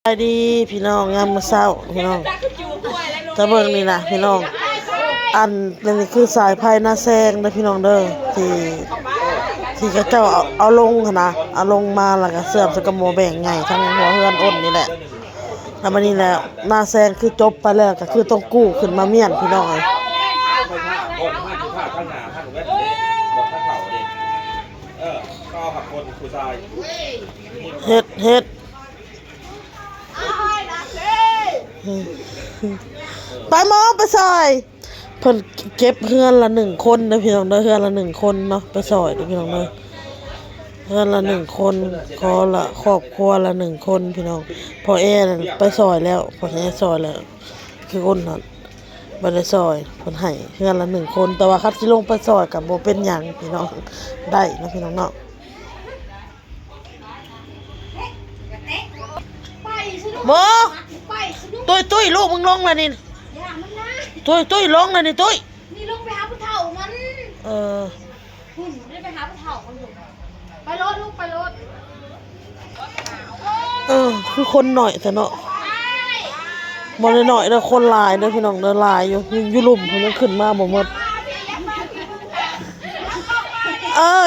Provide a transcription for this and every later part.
สวัสดีพี่น้องยามมื้อเช้าพี่น้องจะเบิ่งนี่นะพี่น้องอันนี่คือสายไฟหน้าแซงนะพี่น้องเด้อที่เขาเจ้าเอาลงหั่นนะเอาลงมาแล้วก็เสื่อมสกโมแบ่งไงทั้งหัวเฮือนอ้นนี่แหละแล้วมันนี่แหละหน้าแซงคือจบไปแล้วก็คือต้องกู้ขึ้นมาเมียนพี่น้องเฮ็ดไปหมอไปซอยเพิ่นเก็บเฮือนละ1คนนะพี่น้องเด้อเฮือนละ1คนเนาะไปซอยเด้อพี่น้องเด้อเฮือนละ1คนขอละครอบครัวละ1คนพี่น้องพอแอนั่นไปซอยแล้วพอแอซอยแล้วคือคนนั้นบ่ได้ซอยเพิ่นให้เฮือนละ1คนแต่ว่าคัดสิลงไปซอยก็บ่เป็นหยังพี่น้องได้นะพี่น้องเนาะโมตุ้ยลูกมึงลงเลยนี่ตุ้ยลงเลยนี่ตุ้ยนี่ลงไปหาผู้เฒ่ามันได้ไปหาผู้เฒ่ามันอยู่ไปรถลูกไปรถคือคนหน่อยแต่เนาะบ่ได้หน่อยเด้อคนหลายเด้อพี่น้องเด้อหลายอยู่ลุ่มเพิ่นยังขึ้นมาบ่หมด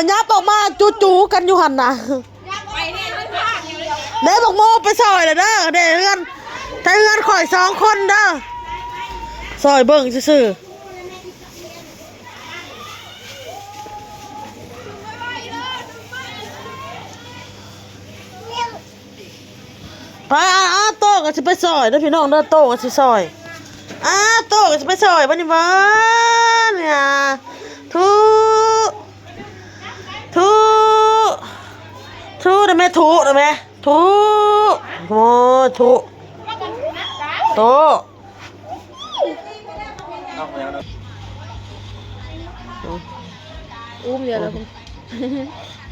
ยับออกมาจูๆกันอยู่หั่นน่ะเด้บอกโมไปซอยเลยเด้อเด้เฮือนถ้าเฮือนข่อย2คนเด้อซอยเบิ่งซื่อไปโต้ก็สิไปซอยเด้อพี่น้องเด้อโต้ก็สิซอยโต้ก็สิไปซอยบัดนี้บ่เนี่ยทุได้แม่ทุได้แม่ทุโอ้ทุโตอุ้มเดียวแล้วคุณ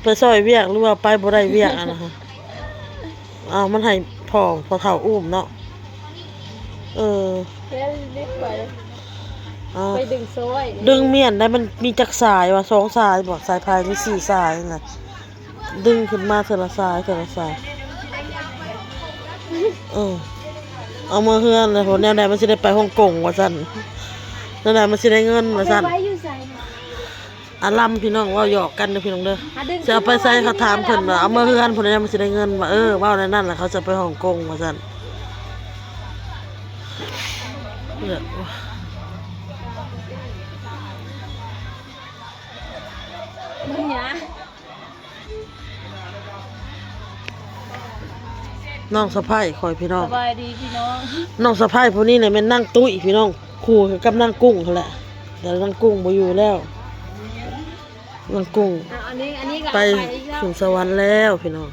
ไปซอยเวียกหรือว่าไปบ่ได้เวียกนะคะมันให้พอเฒ่าอุ้มเนาะไปดึงซอยดึงเมียนได้มันมีจักสายว่ะ2สายบ่สายพายมี4สายนั่นน่ะดึงขึ้นมาเทื่อละสายเอามาเฮือนเลยผมแนวใดมันสิได้ไปฮ่องกงว่าซั่นแนวใดมันสิได้เงินว่าซั่นลำพี่น้องว่าหยอกกันเด้อพี่น้องเด้อจะเอาไปใส่เขาถามเพิ่นว่าเอามาเฮือนพุ่นได้มันสิได้เงินว่าว่าในนั้นล่ะเขาจะไปฮ่องกงว่าซั่นมึงหยาน้องสะใภ้คอยพี่น้องสบายดีพี่น้องน้องสะใภ้ผู้นี้เนี่ยแม่นนั่งตุ้ยพี่น้องคู่กับนั่งกุ้งเขาแหละแต่นั่งกุ้งบ่อยู่แล้วนั่งกุ้งอันนี้ไปถึงสวรรค์แล้วพี่น้อง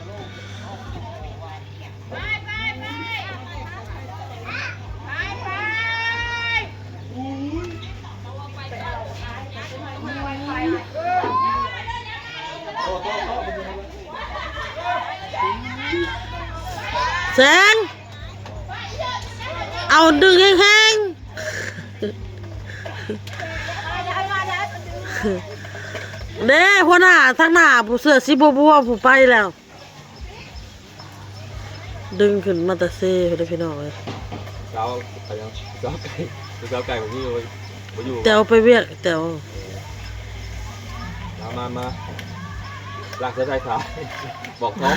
แสงเอาดึงแห้งเด้หัวหน้าทั้งหน้าผู้เสื้อสีบัวผู้ไปแล้วดึงขึ้นมาตะเซ่ไปได้พี่น้องเลยเจ้าไปยังเจ้าไก่ของพี่เลยมาอยู่แตวไปเวียกแตวมาลากเสื้อสายบอกท้อง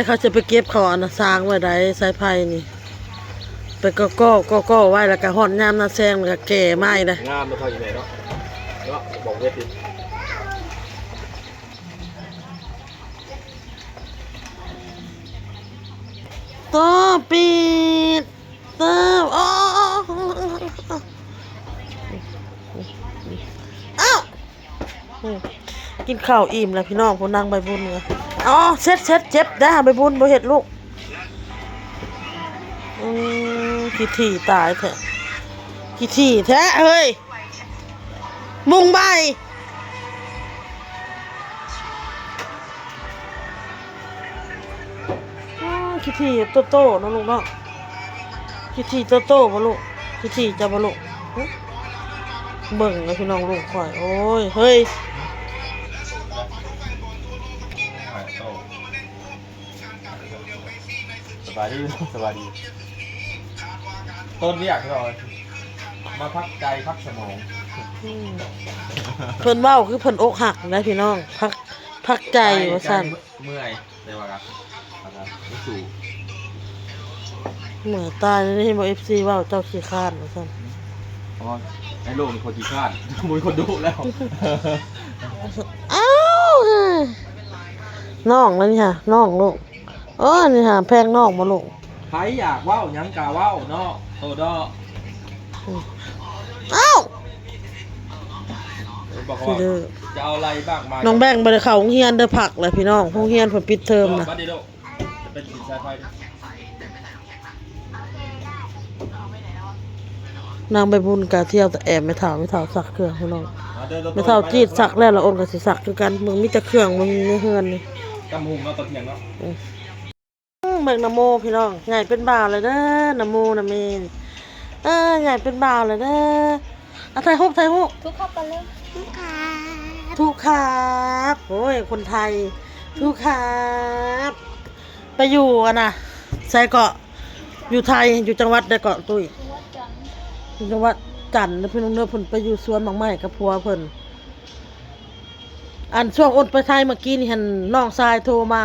เขาจะไปเก็บขอนะสร้างไว้ได้สายไผ่นี่ไปก็ไว้แล้วก็ห่อนยามหน้าแซงแล้วก็แก่ไม้เลยงามมาเท่าอยู่ไหนเนาะบอกเวทีต่อปีต่อกินข้าวอิ่มแล้วพี่น้องพนั่งใบบุญเลยเซ็ตเจ็บได้ใบบุญบ่เห็ดลูกขี้ถี่ตายแท้ขี้ถี่แท้เฮ้ยมุงใบขี้ถี่โตๆนะลูกเนาะขี้ถี่โตๆบ่ลูกขี้ถี่จะบ่ลูกเบิ่งเลยพี่น้องลูกข่อยโอ้ยเฮ้ย สบายดีสบายดีต้นเรียกเรามาพักใจพักสมอง เพิ่นเว้าคือเพิ่นอกหักนะพี่น้องพักใจว่าซั่น เมื่อยได้ว่าครับไม่สู่ เหมือนตายนี่บ่ FC เว้าเจ้าขี้คร้านว่าซั่น เพราะว่าไอ้โลกมีคนขี้ข้านมุ้ยคนดุแล้ว อ้าวน้องนั่นนี่ค่ะน้องลูกนี่ค่ะแพงน้องมาลูก ใครอยากว่าวยังกาว่าวเนาะโตดอ อ้าว บอก สิ ว่า เด้อ จะเอาอะไรบ้างมา น้องแบงค์บ่ได้เข้าโรงเรียนเด้อผักเลยพี่น้องโรงเรียนเพิ่นปิดเทอมนะ บัดเดียวจะเป็นดินสายไฟ นางใบบุญก็เที่ยวแต่แอบไม่เฒ่าสักเครื่องพี่น้องไม่เฒ่าจีดสักแล้วละอ้นก็สิสักคือกันมึงมีแต่เครื่องมึงในเฮือนนี่ กำหุงเนาะตะเพียงเนาะ เบิ่งนะโมพี่น้องใหญ่เป็นบ่าวเลยเด้อนะโมนะเมนใหญ่เป็นบ่าวเลยเด้อถ่ายรูป ทุกเข้าไปเลย ทุกครับโอ้ยคนไทยทุกครับไปอยู่อะนะใส่เกาะอยู่ไทยอยู่จังหวัดใดเกาะตุ้ย วัดจันทร์ อยู่จังหวัดจันทร์แล้วพี่น้องเด้อเพิ่นไปอยู่สวนบางไม้กับผัวเพิ่นอันช่วงอ้นไปไทยเมื่อกี้นี่เห็นน้องชายโทรมา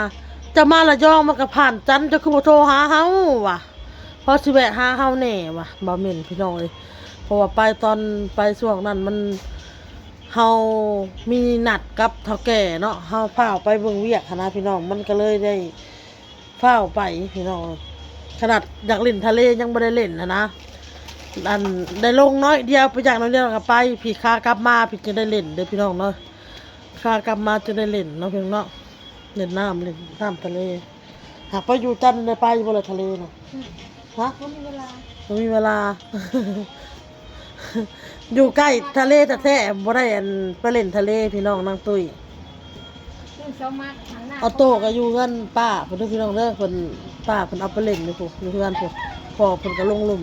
จะมาละยองมันก็ผ่านจันทร์จะคือบ่โทรหาเฮาว่ะพอสิแวะหาเฮาแน่ว่ะบ่แม่นพี่น้องเอ้ยเพราะว่าไปตอนไปช่วงนั้นมันเฮามีนัดกับเฒ่าแก่เนาะเฮาพาไปเบิ่งเวียกหั้นนะพี่น้องมันก็เลยได้ฟ้าวไปพี่น้องขนาดอยากเล่นทะเลยังบ่ได้เล่นนะอันได้ลงน้อยเดียวไปอย่างน้อยเดียวก็ไปพี่ขากลับมาพี่จะได้เล่นเด้อพี่น้องเนาะขากลับมาจะได้เล่นเนาะพี่น้องเนาะเล่นน้ำทะเลหากไปอยู่จันทร์ได้ไปบ่เลยทะเลเนาะฮะ ก็มีเวลา บ่มีเวลา อยู่ใกล้ทะเลแต่แท้ๆบ่ได้อันไปเล่นทะเลพี่น้องนางตุ้ย เรื่องเช้ามัดหันหน้า เอาโต้ก็อยู่กันป้าเพิ่นเด้อพี่น้องเด้อเพิ่นป้าเพิ่นเอาไปเล่นอยู่พุอยู่เฮือนพุพ่อเพิ่นก็ลงหลุม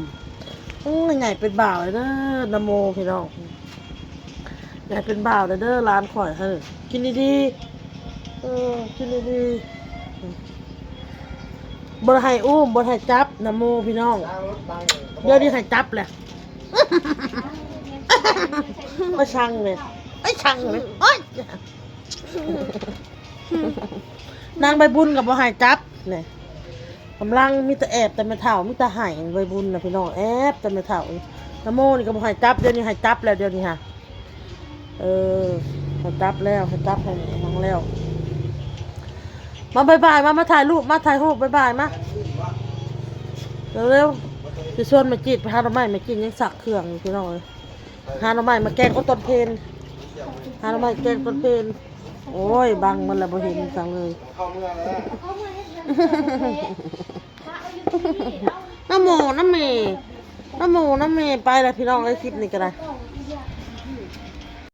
ใหญ่เป็นบ่าวเลยเด้อนโมพี่น้องใหญ่เป็นบ่าวเลยเด้อร้านข่อยเฮ้ยกินดีๆกินดีๆบ่ให้อุ้มบ่ให้จับนโมพี่น้องเดี๋ยวนี้ให้จับแหละ ก็ช่างเลยไอ้ช่างเลยโอ๊ยนางใบบุญกับบ่หายจับเนี่ยกำลังมีแต่แอบแต่ไม่เท่ามีแต่หายใบบุญนะพี่น้องแอบแต่ไม่เท่านะโมนี่ก็บ่หายจับเดี๋ยวนี้หายจับแล้วเดี๋ยวนี้ฮะหายจับแล้วหายจับให้นังแล้วมาบายมาถ่ายรูปมาถ่ายรูปบายมาเร็วๆจะชวนมาจีดไปหาหน่อไม้มากินยังสักเครื่องอยู่พี่น้องเลยหาหน่อไม้มาแกงก็ต้นเพลหาหน่อไม้แกงต้นเพลโอ้ยบังมันละบ่เห็นจังเลยน้ำหมูน้ำเมย์ไปแล้วพี่น้องไอ้คลิปนี้ก็ได้ ก็